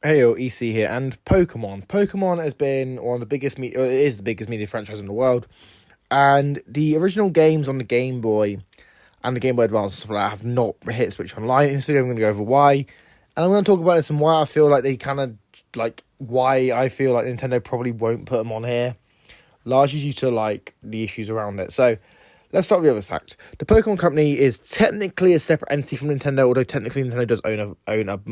Hey, yo, EC here, and Pokemon. Pokemon has been one of the biggest, it is the biggest media franchise in the world, and the original games on the Game Boy and the Game Boy Advance and stuff like that have not hit Switch Online. In this video, I'm going to go over why, and I'm going to talk about this and why I feel like they kind of, why I feel like Nintendo probably won't put them on here, largely due to, the issues around it. So, let's start with the other fact. The Pokemon Company is technically a separate entity from Nintendo, although technically Nintendo does own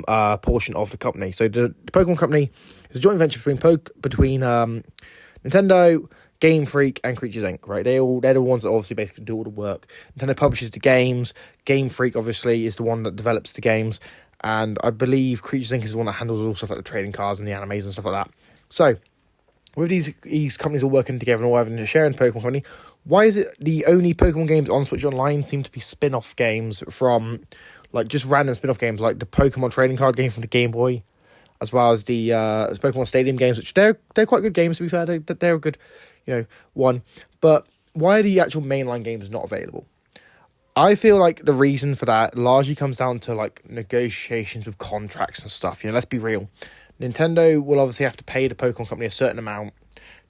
a portion of the company. So the Pokemon Company is a joint venture between Nintendo, Game Freak, and Creatures Inc. Right? They're the ones that obviously basically do all the work. Nintendo publishes the games. Game Freak obviously is the one that develops the games, and I believe Creatures Inc. is the one that handles all stuff like the trading cards and the animes and stuff like that. So with these companies all working together and all having a share in the Pokemon Company, why is it the only Pokemon games on Switch Online seem to be spin-off games from, just random spin-off games, like the Pokemon trading card game from the Game Boy, as well as the Pokemon Stadium games, which they're quite good games, to be fair. They're a good, one. But why are the actual mainline games not available? I feel like the reason for that largely comes down to, negotiations with contracts and stuff. Let's be real. Nintendo will obviously have to pay the Pokemon Company a certain amount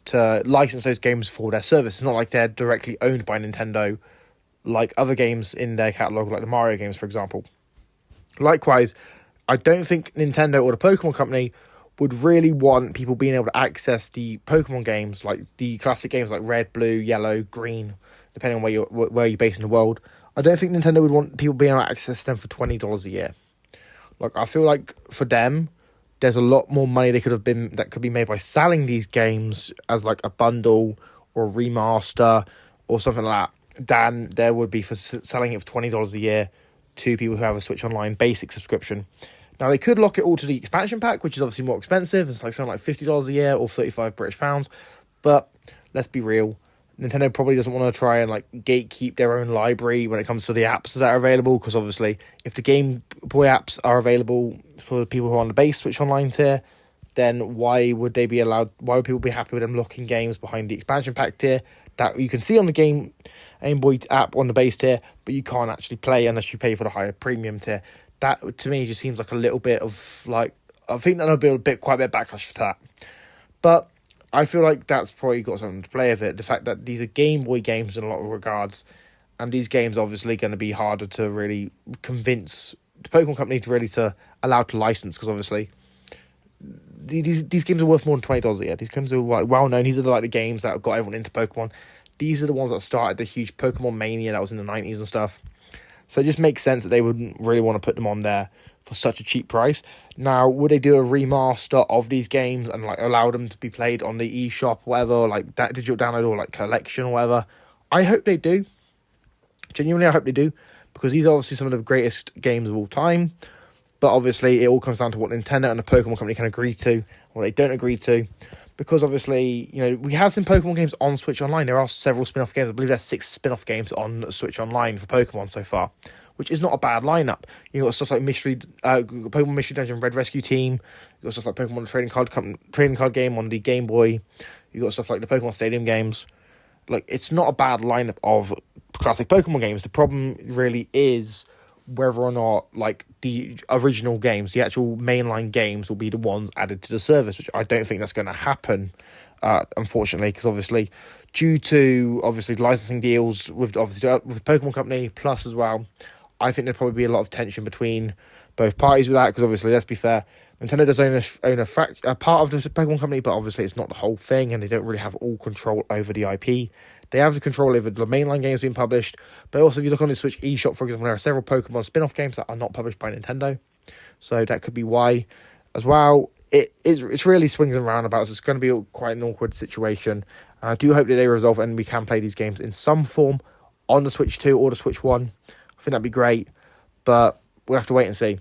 to license those games for their service. It's not like they're directly owned by Nintendo, like other games in their catalogue, like the Mario games, for example. Likewise, I don't think Nintendo or the Pokemon Company would really want people being able to access the Pokemon games, like the classic games like Red, Blue, Yellow, Green, depending on where you're based in the world. I don't think Nintendo would want people being able to access them for $20 a year. I feel like for them, there's a lot more money that could be made by selling these games as a bundle or a remaster or something like that than there would be for selling it for $20 a year to people who have a Switch Online basic subscription. Now, they could lock it all to the expansion pack, which is obviously more expensive. It's something like $50 a year or 35 British pounds. But let's be real. Nintendo probably doesn't want to try and gatekeep their own library when it comes to the apps that are available, because obviously if the Game Boy apps are available for people who are on the base Switch Online tier, then why would people be happy with them locking games behind the expansion pack tier that you can see on the Game Boy app on the base tier, but you can't actually play unless you pay for the higher premium tier? That to me just seems like a little bit of I think that'll be quite a bit of backlash for that. But I feel like that's probably got something to play with it. The fact that these are Game Boy games in a lot of regards, and these games are obviously going to be harder to really convince the Pokemon Company to allow to license, because obviously these games are worth more than $20 a year. These games are well known. These are the games that have got everyone into Pokemon. These are the ones that started the huge Pokemon mania that was in the 90s and stuff. So it just makes sense that they wouldn't really want to put them on there for such a cheap price. Now, would they do a remaster of these games and allow them to be played on the eShop, whatever, that digital download or collection or whatever? I hope they do. Genuinely, I hope they do, because these are obviously some of the greatest games of all time. But obviously, it all comes down to what Nintendo and the Pokemon Company can agree to, what they don't agree to. Because obviously, we have some Pokemon games on Switch Online. There are several spin-off games. I believe there's 6 spin-off games on Switch Online for Pokemon so far, which is not a bad lineup. You've got stuff like Pokemon Mystery Dungeon Red Rescue Team. You've got stuff like Pokemon Trading Card Game on the Game Boy. You've got stuff like the Pokemon Stadium games. It's not a bad lineup of classic Pokemon games. The problem really is whether or not the original games, the actual mainline games, will be the ones added to the service, which I don't think that's going to happen, unfortunately, because obviously due to licensing deals with Pokemon Company plus as well, I think there'd probably be a lot of tension between both parties with that, because obviously, let's be fair, Nintendo does own a part of the Pokemon Company, but obviously it's not the whole thing, and they don't really have all control over the IP. They have the control over the mainline games being published, but also if you look on the Switch eShop, for example, there are several Pokemon spin-off games that are not published by Nintendo, so that could be why as well. It's really swings and roundabouts. It's going to be quite an awkward situation, and I do hope that they resolve it and we can play these games in some form on the Switch 2 or the Switch 1. I think that'd be great, but we'll have to wait and see.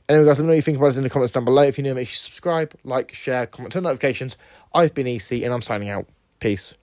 Anyway, guys, let me know what you think about us in the comments down below. If you're new, make sure you subscribe, like, share, comment, turn notifications. I've been EC, and I'm signing out. Peace.